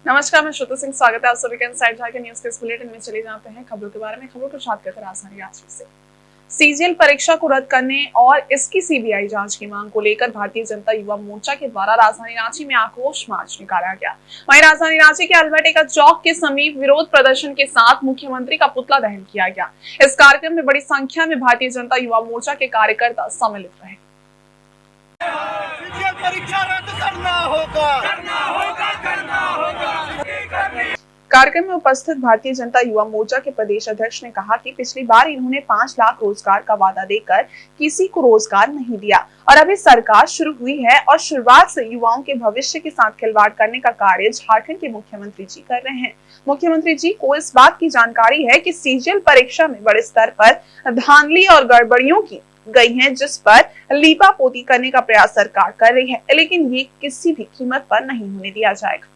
नमस्कार, मैं श्रुति सिंह। स्वागत है आप सभी का इनसाइड झारखंड न्यूज के इस बुलेटिन में। चले जाते हैं खबरों के बारे में। खबरों को शुरुआत करते राजधानी रांची से। सीजीएल परीक्षा को रद्द करने और इसकी सीबीआई जांच की मांग को लेकर भारतीय जनता युवा मोर्चा के द्वारा राजधानी रांची में आक्रोश मार्च निकाला गया। वहीं राजधानी रांची के अल्बर्टेका चौक के समीप विरोध प्रदर्शन के साथ मुख्यमंत्री का पुतला दहन किया गया। इस कार्यक्रम में बड़ी संख्या में भारतीय जनता युवा मोर्चा के कार्यकर्ता सम्मिलित रहे। परीक्षा रद्द करना होगा। कार्यक्रम में उपस्थित भारतीय जनता युवा मोर्चा के प्रदेश अध्यक्ष ने कहा कि पिछली बार इन्होंने 5 लाख रोजगार का वादा देकर किसी को रोजगार नहीं दिया और अभी सरकार शुरू हुई है और शुरुआत से युवाओं के भविष्य के साथ खिलवाड़ करने का कार्य झारखंड के मुख्यमंत्री जी कर रहे हैं। मुख्यमंत्री जी को इस बात की जानकारी है कि सीजीएल परीक्षा में बड़े स्तर पर धांधली और गड़बड़ियों की गई हैं, जिस पर लीपापोती करने का प्रयास सरकार कर रही है, लेकिन ये किसी भी कीमत पर नहीं होने दिया जाएगा।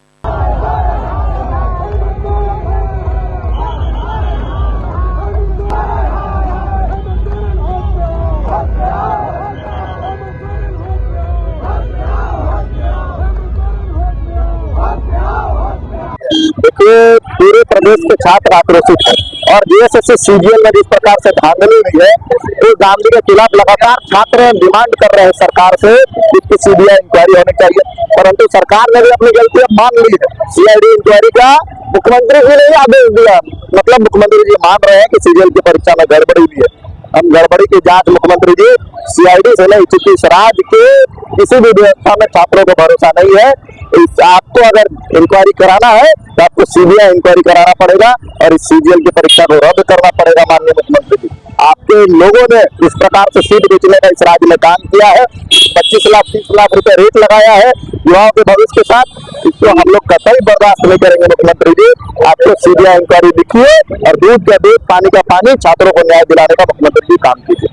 देखिए, पूरे प्रदेश के छात्र आक्रोशित है और जीएसएससी सीजीएल में जिस प्रकार से धांधली हुई है, तो धांधली के खिलाफ लगातार छात्र डिमांड कर रहे हैं सरकार से इसकी सीबीआई इंक्वायरी होनी चाहिए, परंतु सरकार ने भी अपनी गलतियां मान ली है। सीआईडी इंक्वायरी का मुख्यमंत्री जी ने आदेश दिया, मतलब मुख्यमंत्री जी मान रहे हैं कि सीजीएल की परीक्षा में गड़बड़ी हुई है। हम गड़बड़ी की जांच मुख्यमंत्री जी सीआईडी से नहीं, चूंकि इस राज्य के किसी भी व्यवस्था में छात्रों को भरोसा नहीं है। आपको अगर इंक्वायरी कराना है तो आपको सीबीआई इंक्वायरी कराना पड़ेगा और इस सीजीएल की परीक्षा को रद्द करना पड़ेगा। माननीय मुख्यमंत्री जी, आपके लोगों ने इस प्रकार से सीट बेचने का इस राज्य में काम किया है, 25 लाख 30 लाख रुपए रेट लगाया है युवाओं के भविष्य के साथ, इसको हम लोग कतई बर्दाश्त नहीं करेंगे। मुख्यमंत्री जी, आपको सीबीआई इंक्वायरी दिखिए और दूध का दूध पानी का पानी, छात्रों को न्याय दिलाने का मुख्यमंत्री जी काम कीजिए।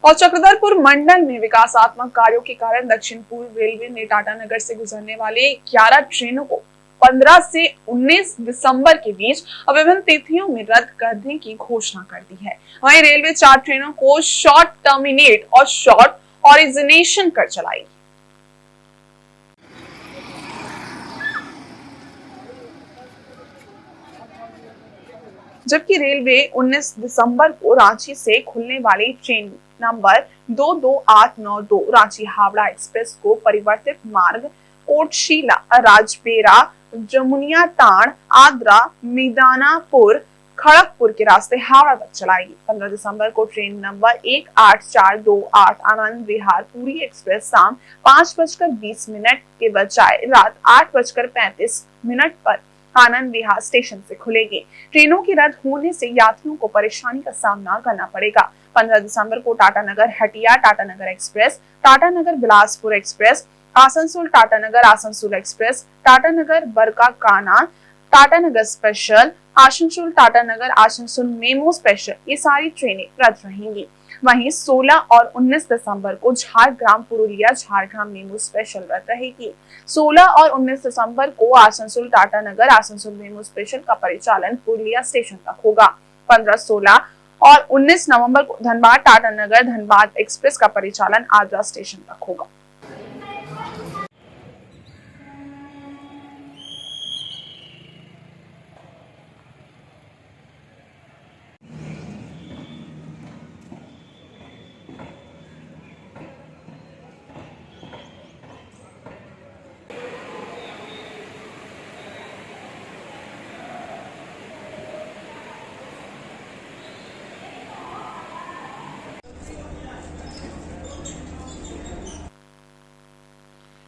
और चक्रधरपुर मंडल में विकासात्मक कार्यों के कारण दक्षिण पूर्व रेलवे ने टाटानगर से गुजरने वाले 11 ट्रेनों को 15 से 19 दिसंबर के बीच विभिन्न तिथियों में रद्द करने की घोषणा कर दी है। वहीं रेलवे 4 ट्रेनों को शॉर्ट टर्मिनेट और शॉर्ट ऑरिजिनेशन कर चलाएगी। जबकि रेलवे 19 दिसंबर को रांची से खुलने वाली train number 22892 Ranchi Howrah express को परिवर्तित मार्ग कोटशीला, राजबेरा, जमुनिया ताड़, आद्रा, मिदानापुर, खड़गपुर के रास्ते हावड़ा तक चलाएगी। 15 दिसंबर को ट्रेन नंबर 18428 आनंद विहार पूरी एक्सप्रेस शाम 5:20 के बजाय रात 8:35 पर आनंद विहार स्टेशन से खुलेगी। ट्रेनों के रद्द होने से यात्रियों को परेशानी का सामना करना पड़ेगा। 15 दिसंबर को Tatanagar Hatia Tatanagar express, Tatanagar Bilaspur express, Asansol Tatanagar Asansol express, Tatanagar Barkakana Tatanagar special, Asansol Tatanagar Asansol memo special, ये सारी ट्रेनें रद्द रहेंगी। वहीं 16 और 19 दिसंबर को झारग्राम पुरुलिया झारग्राम मेमो स्पेशल रद्द रहेगी। 16 और 19 दिसंबर को आसनसोल टाटानगर आसनसोल मेमो स्पेशल का परिचालन पुरुलिया स्टेशन तक होगा। 15, 16 और 19 नवंबर को धनबाद टाटानगर धनबाद एक्सप्रेस का परिचालन आद्रा स्टेशन तक होगा।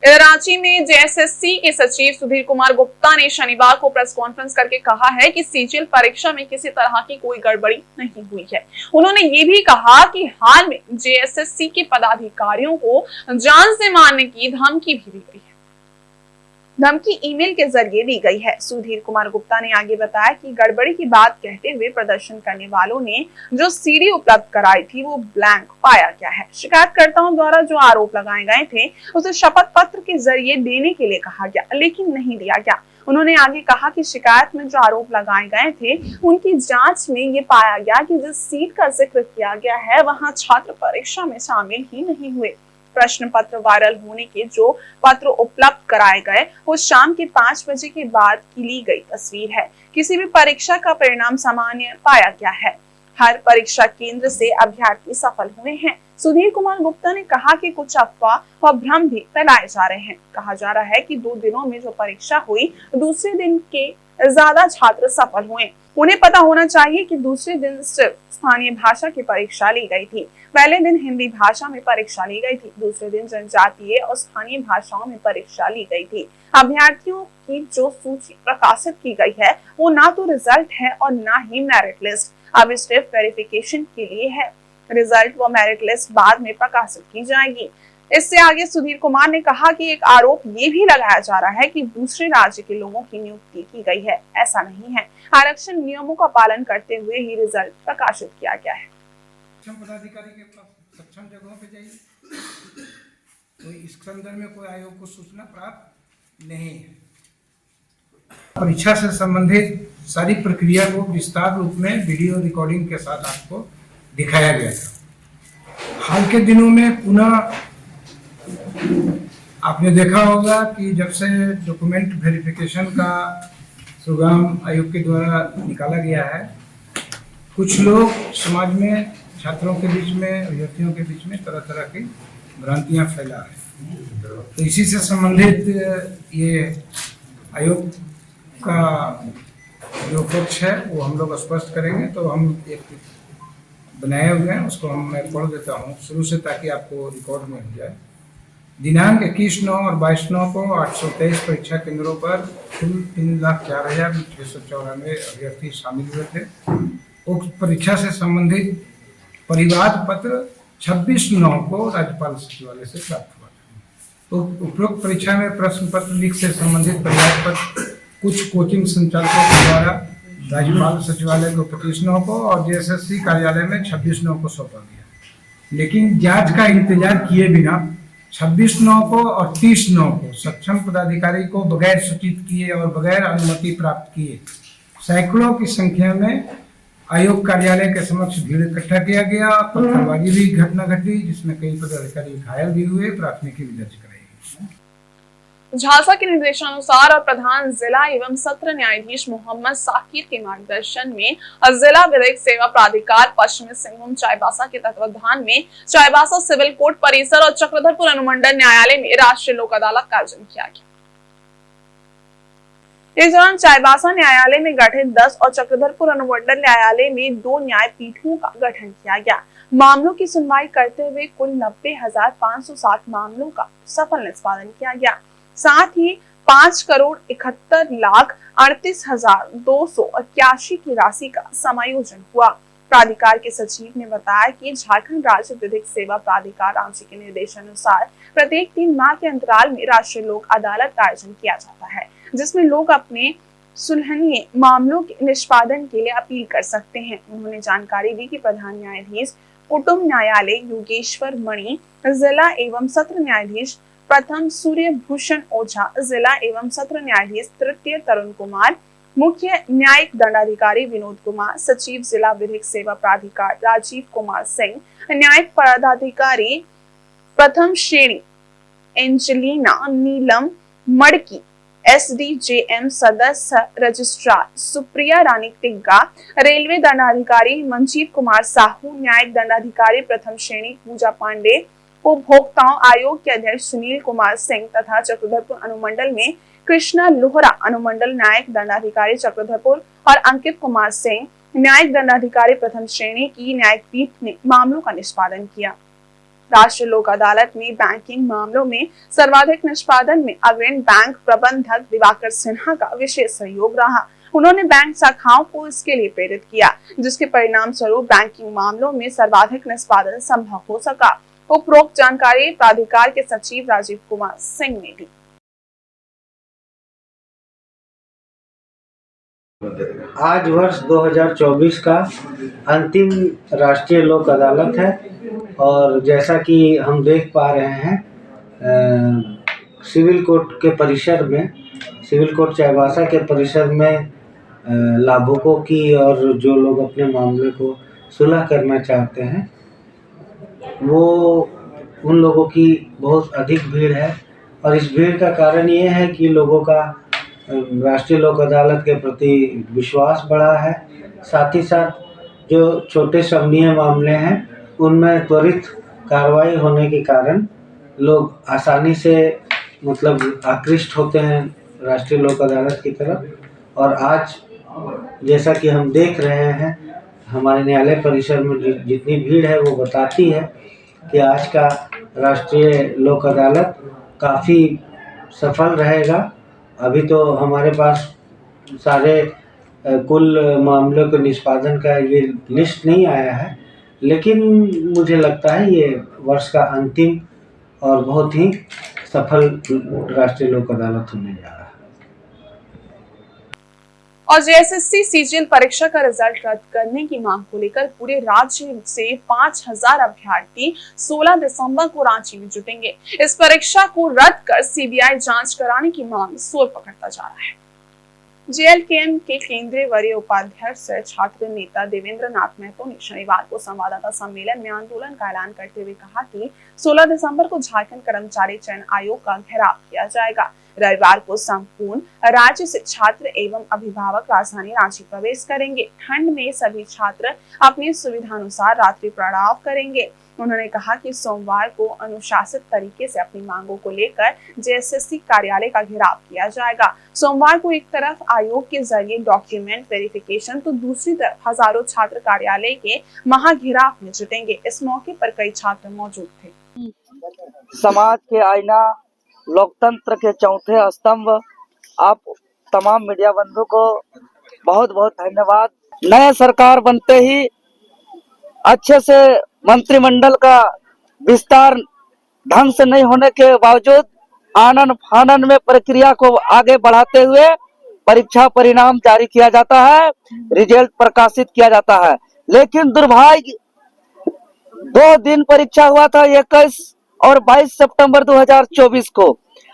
रांची में जेएसएससी के सचिव सुधीर कुमार गुप्ता ने शनिवार को प्रेस कॉन्फ्रेंस करके कहा है कि सीजीएल परीक्षा में किसी तरह की कोई गड़बड़ी नहीं हुई है। उन्होंने ये भी कहा कि हाल में जेएसएससी के पदाधिकारियों को जान से मारने की धमकी भी दी गई है। धमकी ईमेल के जरिए दी गई है। सुधीर कुमार गुप्ता ने आगे बताया कि गड़बड़ी की बात कहते हुए प्रदर्शन करने वालों ने जो सीडी उपलब्ध कराई थी वो ब्लैंक पाया गया है। शिकायतकर्ताओं द्वारा जो आरोप लगाए गए थे उसे शपथ पत्र के जरिए देने के लिए कहा गया, लेकिन नहीं दिया गया। उन्होंने आगे कहा कि शिकायत में जो आरोप लगाए गए थे उनकी जांच में ये पाया गया कि जिस सीट का जिक्र किया गया है वहां छात्र परीक्षा में शामिल ही नहीं हुए। प्रश्न पत्र वायरल होने के जो पत्र उपलब्ध कराए गए वो शाम के 5 बजे के बाद की ली गई तस्वीर है। किसी भी परीक्षा का परिणाम सामान्य पाया गया है। हर परीक्षा केंद्र से अभ्यर्थी सफल हुए हैं। सुधीर कुमार गुप्ता ने कहा कि कुछ अफवाह व भ्रम भी फैलाए जा रहे हैं। कहा जा रहा है कि 2 दिनों में जो परीक्षा हुई दूसरे दिन के ज्यादा छात्र सफल हुए। उन्हें पता होना चाहिए कि दूसरे दिन सिर्फ स्थानीय भाषा की परीक्षा ली गई थी। पहले दिन हिंदी भाषा में परीक्षा ली गई थी, दूसरे दिन जनजातीय और स्थानीय भाषाओं में परीक्षा ली गई थी। अभ्यर्थियों की जो सूची प्रकाशित की गई है वो ना तो रिजल्ट है और ना ही मेरिट लिस्ट। अब सिर्फ वेरिफिकेशन के लिए है। रिजल्ट व मेरिट लिस्ट बाद में प्रकाशित की जाएगी। इससे आगे सुधीर कुमार ने कहा कि एक आरोप ये भी लगाया जा रहा है कि दूसरे राज्य के लोगों की नियुक्ति की गई है। ऐसा नहीं है। आरक्षण नियमों का पालन करते हुए ही रिजल्ट प्रकाशित किया गया है। पदाधिकारी के पास सक्षम जगहों पे जाइए, तो इस संदर्भ में कोई आयोग को सूचना प्राप्त नहीं है। परीक्षा से संबंधित सारी प्रक्रिया को विस्तार रूप में वीडियो रिकॉर्डिंग के साथ आपको दिखाया गया था। हाल के दिनों में पुनः आपने देखा होगा कि जब से डॉक्यूमेंट वेरिफिकेशन का प्रोग्राम आयोग के द्वारा निकाला गया है, कुछ लोग समाज में छात्रों के बीच में, अभ्यर्थियों के बीच में तरह तरह की भ्रांतियां फैला है। तो इसी से संबंधित ये आयोग का जो पक्ष है वो हम लोग स्पष्ट करेंगे। तो हम एक बनाए हुए हैं, उसको मैं पढ़ देता हूँ शुरू से ताकि आपको रिकॉर्ड में हो जाए। दिनांक 21/9 और 22/9 को 823 परीक्षा केंद्रों पर कुल 3,04,694 अभ्यर्थी शामिल हुए थे। उक्त परीक्षा से संबंधित परिवाद पत्र 26/9 को राज्यपाल सचिवालय से प्राप्त हुआ था। तो उपरोक्त परीक्षा में प्रश्न पत्र लीक से संबंधित परिवाद पत्र कुछ कोचिंग संचालकों के द्वारा राज्यपाल सचिवालय को 25/9 को और जेएसएससी कार्यालय में 26/9 को सौंपा गया। लेकिन जांच का इंतजार किए बिना 26/9 को और 30/9 को सक्षम पदाधिकारी को बगैर सूचित किए और बगैर अनुमति प्राप्त किए सैकड़ों की संख्या में आयोग कार्यालय के समक्ष भीड़ इकट्ठा किया गया। पत्थरबाजी भी घटना घटी, जिसमें कई पदाधिकारी घायल भी हुए। प्राथमिकी भी दर्ज कराई गई। झांसा के निर्देशानुसार और प्रधान जिला एवं सत्र न्यायाधीश मोहम्मद साकिर के मार्गदर्शन में जिला विधिक सेवा प्राधिकार पश्चिमी सिंहभूम चाईबासा के तत्वावधान में चाईबासा सिविल कोर्ट परिसर और चक्रधरपुर अनुमंडल न्यायालय में राष्ट्रीय लोक अदालत का आयोजन किया गया। इस दौरान चाईबासा न्यायालय में गठित 10 और चक्रधरपुर अनुमंडल न्यायालय में 2 न्यायपीठों का गठन किया गया। मामलों की सुनवाई करते हुए कुल 90,507 मामलों का सफल निष्पादन किया गया। साथ ही 5,71,38,281 की राशि का समायोजन हुआ। प्राधिकार के सचिव ने बताया कि झारखंड राज्य विधिक सेवा प्राधिकार रांची के निर्देशानुसार प्रत्येक 3 माह के अंतराल में राष्ट्रीय लोक अदालत का आयोजन किया जाता है, जिसमें लोग अपने सुलहनीय मामलों के निष्पादन के लिए अपील कर सकते हैं। उन्होंने जानकारी दी कि प्रधान न्यायाधीश कुटुंब न्यायालय योगेश्वर मणि, जिला एवं सत्र न्यायाधीश प्रथम सूर्य भूषण ओझा, जिला एवं सत्र न्यायाधीश तृतीय तरुण कुमार, मुख्य न्यायिक दंडाधिकारी विनोद कुमार, सचिव जिला विधिक सेवा प्राधिकार राजीव कुमार सिंह, न्यायिक पदाधिकारी प्रथम श्रेणी एंजेलिना नीलम मड़की, एसडीजेएम सदस्य रजिस्ट्रार सुप्रिया रानी टिग्गा, रेलवे दंडाधिकारी मंजीत कुमार साहू, न्यायिक दंडाधिकारी प्रथम श्रेणी पूजा पांडे, उपभोक्ताओं आयोग के अध्यक्ष सुनील कुमार सिंह तथा चक्रधरपुर अनुमंडल में कृष्णा लोहरा, अनुमंडल न्यायिक दंडाधिकारी चक्रधरपुर और अंकित कुमार सिंह, न्यायिक दंडाधिकारी प्रथम श्रेणी की न्यायिक पीठ ने मामलों का निष्पादन किया। राष्ट्रीय लोक अदालत में बैंकिंग मामलों में सर्वाधिक निष्पादन में अग्रणी बैंक प्रबंधक दिवाकर सिन्हा का विशेष सहयोग रहा। उन्होंने बैंक शाखाओं को इसके लिए प्रेरित किया, जिसके परिणाम स्वरूप बैंकिंग मामलों में सर्वाधिक निष्पादन संभव हो सका। उपरोक्त जानकारी प्राधिकार के सचिव राजीव कुमार सिंह ने दी। आज वर्ष 2024 का अंतिम राष्ट्रीय लोक अदालत है और जैसा कि हम देख पा रहे हैं सिविल कोर्ट के परिसर में, सिविल कोर्ट चाईबासा के परिसर में लाभुकों की और जो लोग अपने मामले को सुलह करना चाहते हैं वो उन लोगों की बहुत अधिक भीड़ है और इस भीड़ का कारण ये है कि लोगों का राष्ट्रीय लोक अदालत के प्रति विश्वास बढ़ा है। साथ ही साथ जो छोटे संज्ञेय मामले हैं उनमें त्वरित कार्रवाई होने के कारण लोग आसानी से मतलब आकृष्ट होते हैं राष्ट्रीय लोक अदालत की तरफ। और आज जैसा कि हम देख रहे हैं हमारे न्यायालय परिसर में जितनी भीड़ है वो बताती है कि आज का राष्ट्रीय लोक अदालत काफ़ी सफल रहेगा। अभी तो हमारे पास सारे कुल मामलों के निष्पादन का ये लिस्ट नहीं आया है, लेकिन मुझे लगता है ये वर्ष का अंतिम और बहुत ही सफल राष्ट्रीय लोक अदालत होने जा रहा है। और जेएसएससी सीजीएल परीक्षा का रिजल्ट रद्द करने की मांग को लेकर पूरे राज्य से 5000 अभ्यर्थी 16 दिसंबर को रांची में जुटेंगे। इस परीक्षा को रद्द कर सीबीआई जांच कराने की मांग जोर पकड़ता जा रहा है। जेएलकेएम के केंद्रीय वरीय उपाध्यक्ष छात्र नेता देवेंद्र नाथ महतो ने शनिवार को संवाददाता सम्मेलन में आंदोलन का ऐलान करते हुए कहा कि 16 दिसंबर को झारखंड कर्मचारी चयन आयोग का घेराव किया जाएगा। रविवार को संपूर्ण राज्य से छात्र एवं अभिभावक राजधानी रांची प्रवेश करेंगे। ठंड में सभी छात्र अपनी सुविधानुसार रात्रि पड़ाव करेंगे। उन्होंने कहा कि सोमवार को अनुशासित तरीके से अपनी मांगों को लेकर जेएसएससी कार्यालय का घेराव किया जाएगा। सोमवार को एक तरफ आयोग के जरिए डॉक्यूमेंट वेरिफिकेशन तो दूसरी तरफ हजारों छात्र कार्यालय के महाघेराव में जुटेंगे। इस मौके पर कई छात्र मौजूद थे। समाज के आईना, लोकतंत्र के चौथे स्तंभ, आप तमाम मीडिया बंधु को बहुत बहुत धन्यवाद। नए सरकार बनते ही अच्छे से मंत्रिमंडल का विस्तार ढंग से नहीं होने के बावजूद आनन फानन में प्रक्रिया को आगे बढ़ाते हुए परीक्षा परिणाम जारी किया जाता है, रिजल्ट प्रकाशित किया जाता है। लेकिन दुर्भाग्य 2 दिन परीक्षा हुआ था 21 और 22 सितंबर 2024 को,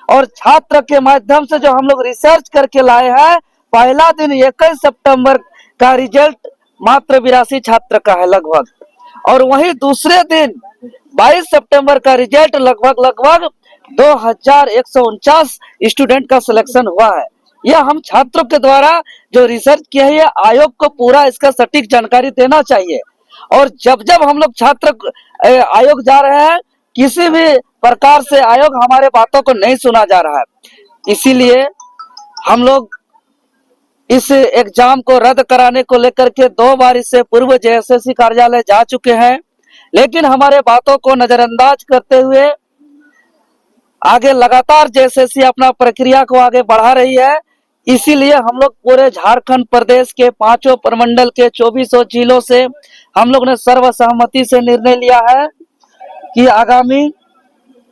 और छात्र के माध्यम से जो हम लोग रिसर्च करके लाए हैं, पहला दिन 21 सितंबर का रिजल्ट मात्र 82 छात्र का है लगभग, और वहीं दूसरे दिन 22 सितंबर का रिजल्ट लगभग 2149 स्टूडेंट का सिलेक्शन हुआ है। यह हम छात्रों के द्वारा जो रिसर्च किया है, आयोग को पूरा इसका सटीक जानकारी देना चाहिए। और जब जब हम लोग छात्र आयोग जा रहे हैं, किसी भी प्रकार से आयोग हमारे बातों को नहीं सुना जा रहा है। इसीलिए हम लोग इस एग्जाम को रद्द कराने को लेकर के 2 बार इससे पूर्व जेएसएससी कार्यालय जा चुके हैं, लेकिन हमारे बातों को नजरअंदाज करते हुए आगे लगातार जेएसएससी अपना प्रक्रिया को आगे बढ़ा रही है। इसीलिए हम लोग पूरे झारखंड प्रदेश के 5 प्रमंडल के 24 जिलों से हम लोग ने सर्वसहमति से निर्णय लिया है कि आगामी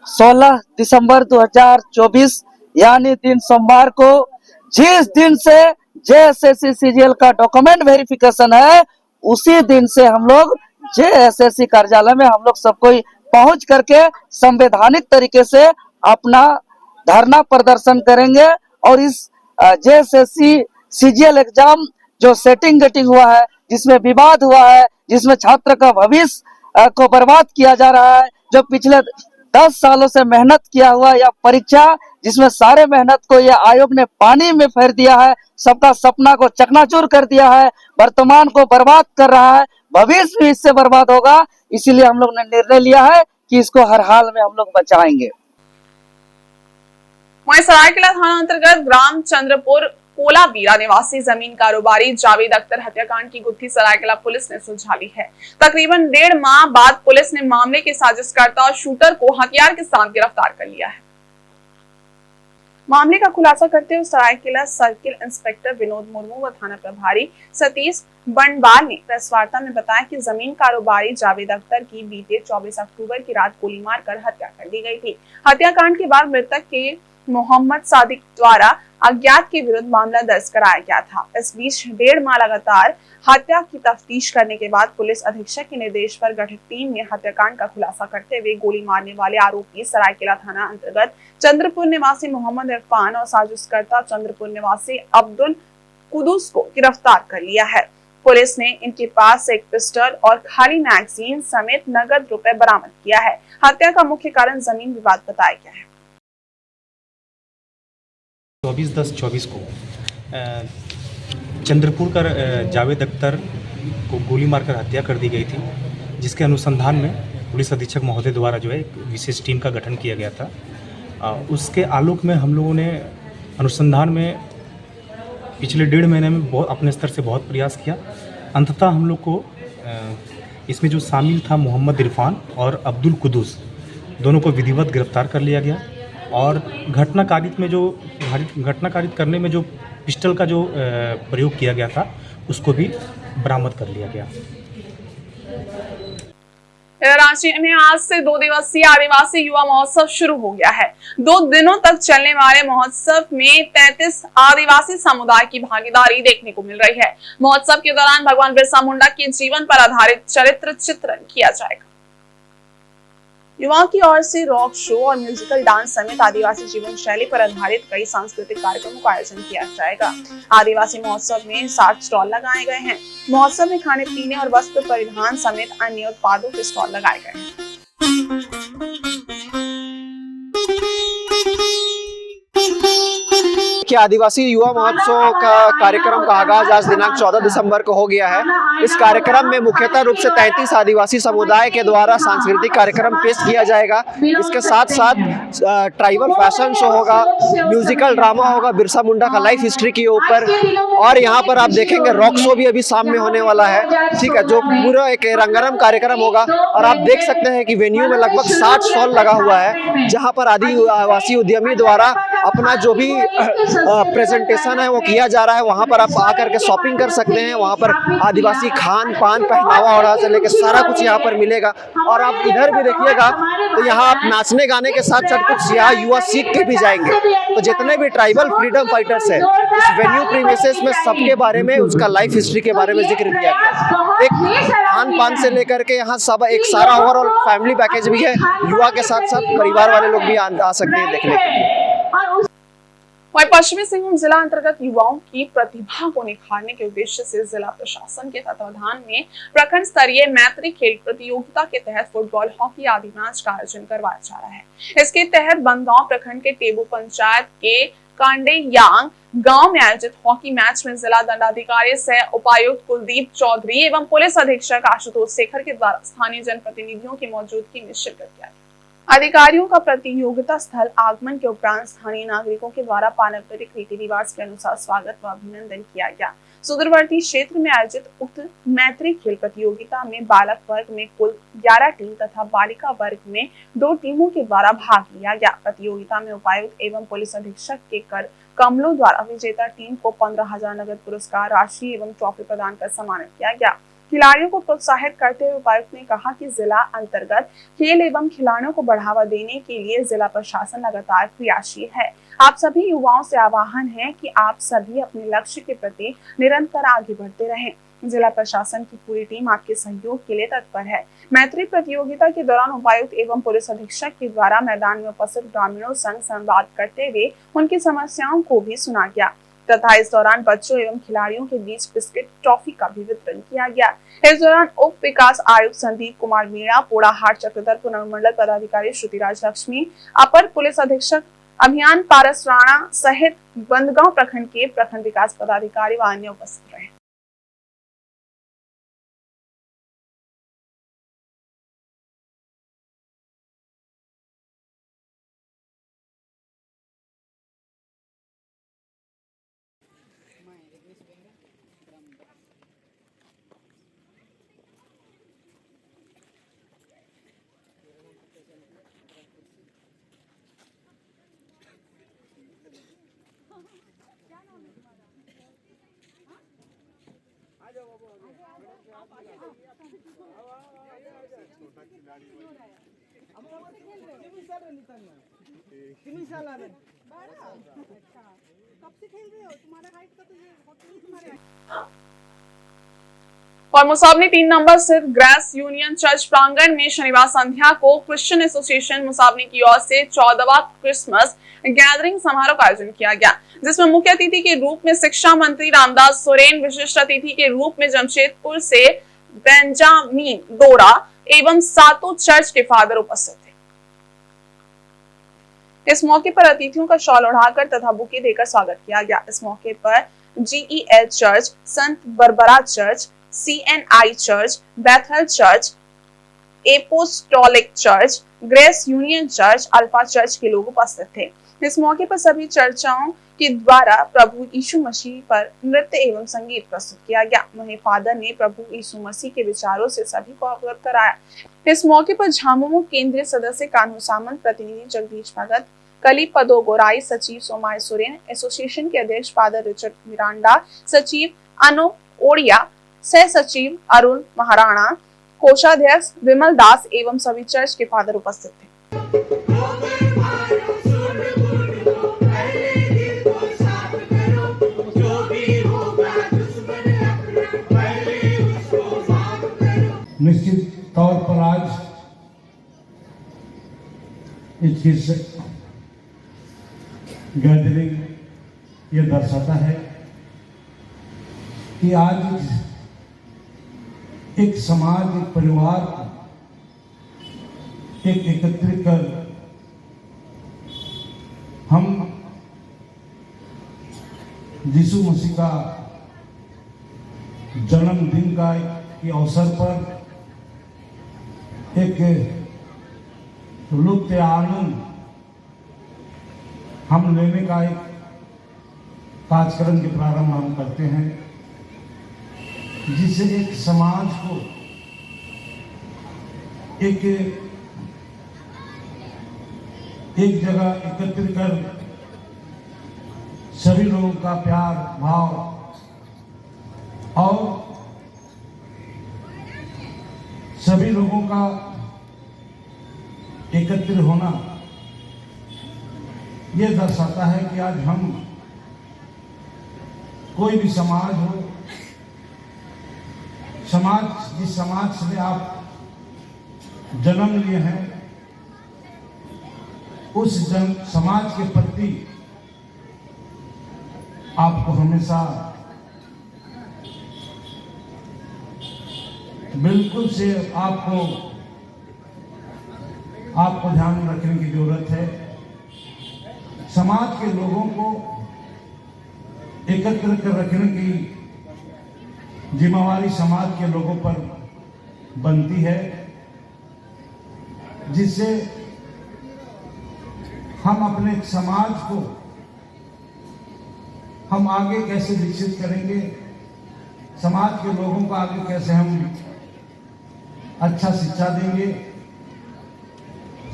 16 दिसंबर 2024 यानी दिन सोमवार को, जिस दिन से जेएसएससी सीजीएल का डॉक्यूमेंट वेरिफिकेशन है, उसी दिन से हम लोग जेएसएससी कार्यालय में हम लोग सब कोई पहुंच करके संवैधानिक तरीके से अपना धरना प्रदर्शन करेंगे। और इस जेएसएससी सीजीएल एग्जाम जो सेटिंग गेटिंग हुआ है, जिसमें विवाद हुआ है, जिसमें छात्र का भविष्य को बर्बाद किया जा रहा है, जो पिछले 10 सालों से मेहनत किया हुआ यह परीक्षा, जिसमें सारे मेहनत को यह आयोग ने पानी में फेर दिया है, सबका सपना को चकनाचूर कर दिया है, वर्तमान को बर्बाद कर रहा है, भविष्य भी इससे बर्बाद होगा। इसीलिए हम लोग ने निर्णय लिया है कि इसको हर हाल में हम लोग बचाएंगे। वहीं सरायकेला थाना अंतर्गत ग्राम चंद्रपुर कोलाबीरा निवासी जमीन कारोबारी जावेद अख्तर हत्याकांड की गुत्थी सरायकेला पुलिस ने सुलझा ली है। तकरीबन 1.5 माह बाद पुलिस ने मामले के साजिशकर्ता और शूटर को हथियार के साथ गिरफ्तार कर लिया है। मामले का खुलासा करते हुए सरायकेला सर्किल इंस्पेक्टर विनोद मुर्मू व थाना प्रभारी सतीश बंडवाल ने प्रेस वार्ता में बताया कि जमीन कारोबारी जावेद अख्तर की बीते 24 अक्टूबर की रात गोली मारकर हत्या कर दी गई थी। हत्याकांड के बाद मृतक के मोहम्मद सादिक द्वारा अज्ञात के विरुद्ध मामला दर्ज कराया गया था। इस बीच 1.5 माह लगातार हत्या की तफ्तीश करने के बाद पुलिस अधीक्षक के निर्देश पर गठित टीम ने हत्याकांड का खुलासा करते हुए गोली मारने वाले आरोपी सरायकेला थाना अंतर्गत चंद्रपुर निवासी मोहम्मद इरफान और साजिशकर्ता चंद्रपुर निवासी अब्दुल कुदूस को गिरफ्तार कर लिया है। पुलिस ने इनके पास से एक पिस्टल और खाली मैगजीन समेत नगद रुपए बरामद किया है। हत्या का मुख्य कारण जमीन विवाद बताया गया है। 24/10/24 को चंद्रपुर का जावेद अख्तर को गोली मारकर हत्या कर दी गई थी, जिसके अनुसंधान में पुलिस अधीक्षक महोदय द्वारा जो है एक विशेष टीम का गठन किया गया था। उसके आलोक में हम लोगों ने अनुसंधान में पिछले 1.5 महीने में बहुत अपने स्तर से बहुत प्रयास किया। अंततः हम लोग को इसमें जो शामिल था मोहम्मद इरफान और अब्दुल कुदूस, दोनों को विधिवत गिरफ्तार कर लिया गया और घटना कारित करने में जो पिस्टल का जो प्रयोग किया गया था उसको भी बरामद कर लिया गया। रांची में आज से 2 दिवसीय आदिवासी युवा महोत्सव शुरू हो गया है। 2 दिनों तक चलने वाले महोत्सव में 33 आदिवासी समुदाय की भागीदारी देखने को मिल रही है। महोत्सव के दौरान भगवान बिरसा मुंडा के जीवन पर आधारित चरित्र चित्रण किया जाएगा। युवाओं की ओर से रॉक शो और म्यूजिकल डांस समेत आदिवासी जीवन शैली पर आधारित कई सांस्कृतिक कार्यक्रमों का आयोजन किया जाएगा। आदिवासी महोत्सव में 60 स्टॉल लगाए गए हैं। महोत्सव में खाने पीने और वस्त्र परिधान समेत अन्य उत्पादों के स्टॉल लगाए गए हैं। कि आदिवासी युवा महोत्सव का कार्यक्रम का आगाज आज दिनांक 14 दिसंबर को हो गया है। इस कार्यक्रम में मुख्यतः रूप से 33 आदिवासी समुदाय के द्वारा सांस्कृतिक कार्यक्रम पेश किया जाएगा। इसके साथ साथ ट्राइबल फैशन शो होगा, म्यूजिकल ड्रामा होगा बिरसा मुंडा का लाइफ हिस्ट्री के ऊपर, और यहाँ पर आप देखेंगे रॉक शो भी अभी शाम में होने वाला है। ठीक है, जो पूरा एक रंगारंग कार्यक्रम होगा। और आप देख सकते हैं कि वेन्यू में लगभग 60 स्टॉल लगा हुआ है, जहाँ पर आदिवासी उद्यमी द्वारा अपना जो भी प्रेजेंटेशन है वो किया जा रहा है। वहाँ पर आप आकर के शॉपिंग कर सकते हैं। वहाँ पर आदिवासी खान पान पहनावा ओढ़ा से लेकर सारा कुछ यहाँ पर मिलेगा। और आप इधर भी देखिएगा तो यहाँ आप नाचने गाने के साथ साथ कुछ यहाँ युवा सीख के भी जाएंगे। तो जितने भी ट्राइबल फ्रीडम फाइटर्स है, इस वेन्यू प्रीमिसेस में सबके बारे में, उसका लाइफ हिस्ट्री के बारे में जिक्र किया गया। एक खान पान से लेकर के यहाँ सब एक सारा ओवरऑल फैमिली पैकेज भी है। युवा के साथ साथ परिवार वाले लोग भी आ सकते हैं देखने के लिए। वहीं पश्चिमी सिंहभूम जिला अंतर्गत युवाओं की प्रतिभा को निखारने के उद्देश्य से जिला प्रशासन के तत्वाधान में प्रखंड स्तरीय मैत्री खेल प्रतियोगिता के तहत फुटबॉल, हॉकी आदि मैच का आयोजन करवाया जा रहा है। इसके तहत बनगांव प्रखंड के टेबू पंचायत के कांडेयांग गांव में आयोजित हॉकी मैच में जिला दंडाधिकारी सह उपायुक्त कुलदीप चौधरी एवं पुलिस अधीक्षक आशुतोष शेखर के द्वारा स्थानीय जनप्रतिनिधियों की मौजूदगी में शिरकत किया। अधिकारियों का प्रतियोगिता स्थल आगमन के उपरांत स्थानीय नागरिकों के द्वारा पारंपरिक रीति रिवाज के अनुसार स्वागत व अभिनंदन किया गया। सुदूरवर्ती क्षेत्र में आयोजित उक्त मैत्री खेल प्रतियोगिता में बालक वर्ग में कुल 11 टीम तथा बालिका वर्ग में 2 टीमों के द्वारा भाग लिया गया। प्रतियोगिता में उपायुक्त एवं पुलिस अधीक्षक के कर कमलों द्वारा विजेता टीम को 15,000 नगद पुरस्कार राशि एवं ट्रॉफी प्रदान कर सम्मानित किया गया। खिलाड़ियों को प्रोत्साहित करते हुए उपायुक्त ने कहा कि जिला अंतर्गत खेल एवं खिलाड़ियों को बढ़ावा देने के लिए जिला प्रशासन लगातार क्रियाशील है। आप सभी युवाओं से आह्वान है कि आप सभी अपने लक्ष्य के प्रति निरंतर आगे बढ़ते रहें। जिला प्रशासन की पूरी टीम आपके सहयोग के लिए तत्पर है। मैत्री प्रतियोगिता के दौरान उपायुक्त एवं पुलिस अधीक्षक के द्वारा मैदान में उपस्थित ग्रामीणों संग संवाद करते हुए उनकी समस्याओं को भी सुना गया तथा इस दौरान बच्चों एवं खिलाड़ियों के बीच बिस्किट ट्रॉफी का भी वितरण किया गया। इस दौरान उप विकास आयुक्त संदीप कुमार मीणा, पोड़ाहाट चक्रधरपुर अनुमंडल पदाधिकारी श्रुतिराज लक्ष्मी, अपर पुलिस अधीक्षक अभियान पारस राणा सहित बंदगांव प्रखंड के प्रखंड विकास पदाधिकारी व अन्य उपस्थित रहे। और मुसाबनी 3 नंबर स्थित ग्रेस यूनियन चर्च प्रांगण में शनिवार संध्या को क्रिश्चियन एसोसिएशन मुसाबनी की ओर से 14वां क्रिसमस गैदरिंग समारोह का आयोजन किया गया, जिसमें मुख्य अतिथि के रूप में शिक्षा मंत्री रामदास सोरेन, विशिष्ट अतिथि के रूप में जमशेदपुर से बेंजामिन दोरा एवं सातों चर्च के फादर उपस्थित थे। इस मौके पर अतिथियों का शॉल ओढ़ाकर तथा बुके देकर स्वागत किया गया। इस मौके पर GEL चर्च, संत Barbara Church, CNI Church, Bethel Church, Apostolic Church, Grace Union Church, Alpha Church के लोग उपस्थित थे। इस मौके पर सभी चर्चाओं के द्वारा प्रभु यीशु मसीह पर नृत्य एवं संगीत प्रस्तुत किया गया। वहीं फादर ने प्रभु यीशु मसीह के विचारों से सभी को अवगत कराया। इस मौके पर झामुमो केंद्रीय सदस्य कान्हू सामंत, प्रतिनिधि जगदीश भगत, कली पदो गोराई, सचिव सोमाय सोरेन, एसोसिएशन के अध्यक्ष फादर रिचर्ड मिरांडा, सचिव अनु ओडिया, सह सचिव अरुण महाराणा, कोषाध्यक्ष विमल दास एवं सभी चर्च के फादर उपस्थित थे। निश्चित तौर पर आज इसकी गैदरिंग ये दर्शाता है कि आज एक समाज, एक परिवार एक एकत्रित कर हम यीशु मसीह का जन्मदिन का के अवसर पर एक लुत्फ आनंद हम लेने का एक कार्यक्रम के प्रारंभ हम करते हैं, जिससे एक समाज को एक जगह एकत्रित कर सभी लोगों का प्यार भाव और सभी लोगों का एकत्रित होना यह दर्शाता है कि आज हम कोई भी समाज हो, जिस समाज से आप जन्म लिए हैं, उस समाज के प्रति आपको हमेशा बिल्कुल से आपको ध्यान रखने की जरूरत है। समाज के लोगों को एकत्र कर रखने की जिम्मेवारी समाज के लोगों पर बनती है, जिससे हम अपने समाज को हम आगे कैसे विकसित करेंगे, समाज के लोगों को आगे कैसे हम अच्छा शिक्षा देंगे,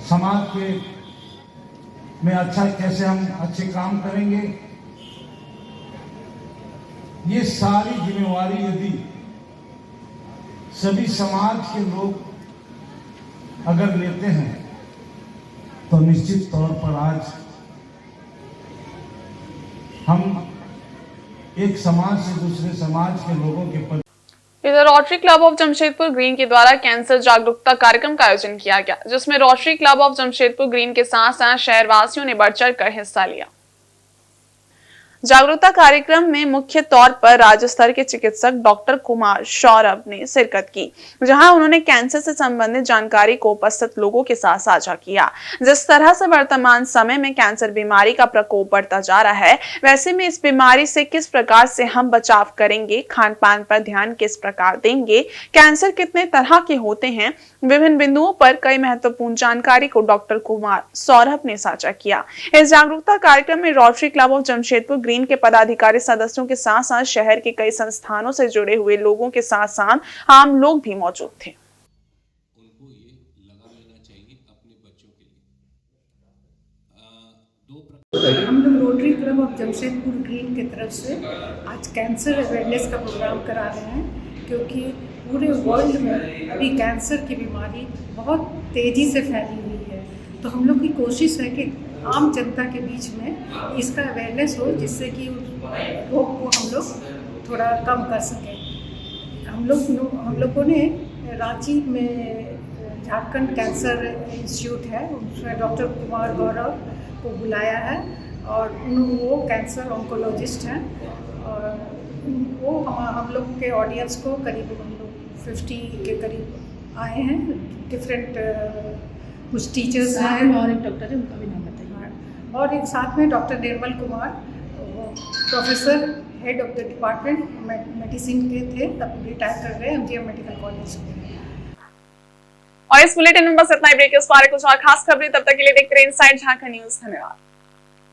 समाज के में अच्छा कैसे हम अच्छे काम करेंगे, ये सारी जिम्मेवारी यदि सभी समाज के लोग अगर लेते हैं तो निश्चित तौर पर आज हम एक समाज से दूसरे समाज के लोगों के प्रति। इधर rotary club of Jamshedpur green के द्वारा कैंसर जागरूकता कार्यक्रम का आयोजन किया गया, जिसमें rotary club of Jamshedpur green के साथ साथ शहरवासियों ने बढ़ चढ़ कर हिस्सा लिया। जागरूकता कार्यक्रम में मुख्य तौर पर राज्य स्तर के चिकित्सक डॉक्टर कुमार सौरभ ने शिरकत की, जहां उन्होंने कैंसर से संबंधित जानकारी को उपस्थित लोगों के साथ साझा किया। जिस तरह से वर्तमान समय में कैंसर बीमारी का प्रकोप बढ़ता जा रहा है, वैसे में इस बीमारी से किस प्रकार से हम बचाव करेंगे, खान पान पर ध्यान किस प्रकार देंगे, कैंसर कितने तरह के होते हैं, विभिन्न बिंदुओं पर कई महत्वपूर्ण जानकारी को डॉक्टर कुमार सौरभ ने साझा किया। इस जागरूकता कार्यक्रम में rotary club of Jamshedpur green के पदाधिकारी सदस्यों के साथ साथ शहर के कई संस्थानों से जुड़े हुए लोगों के साथ साथ आम लोग भी मौजूद थे। उनको ये लगा लेना चाहिए अपने बच्चों के लिए। हम लोग rotary club of Jamshedpur green की तरफ से आज कैंसर अवेयरनेस का प्रोग्राम करा रहे हैं, क्योंकि पूरे वर्ल्ड में अभी कैंसर की बीमारी बहुत तेज़ी से फैली हुई है। तो हम लोग की कोशिश है कि आम जनता के बीच में इसका अवेयरनेस हो, जिससे कि रोग को हम लोग थोड़ा कम कर सकें। हम लोगों ने रांची में झारखंड कैंसर इंस्टीट्यूट है, उसमें डॉक्टर कुमार गौरव को बुलाया है और वो कैंसर ऑन्कोलॉजिस्ट हैं और वो हम लोग के ऑडियंस को करीब हम लोग 50 के करीब आए हैं। डिफरेंट कुछ टीचर्स हैं और एक डॉक्टर है, उनका भी नाम बताइए। और एक साथ में doctor Nirmal Kumar, professor head of the department medicine के थे, तब रिटायर कर गए एमजीएम मेडिकल कॉलेज में। और इस बुलेटिन में बस इतना ही। ब्रेक के उस पार कुछ और खास खबरें, तब तक के लिए देखते रहिए इनसाइड झारखंड न्यूज। धन्यवाद।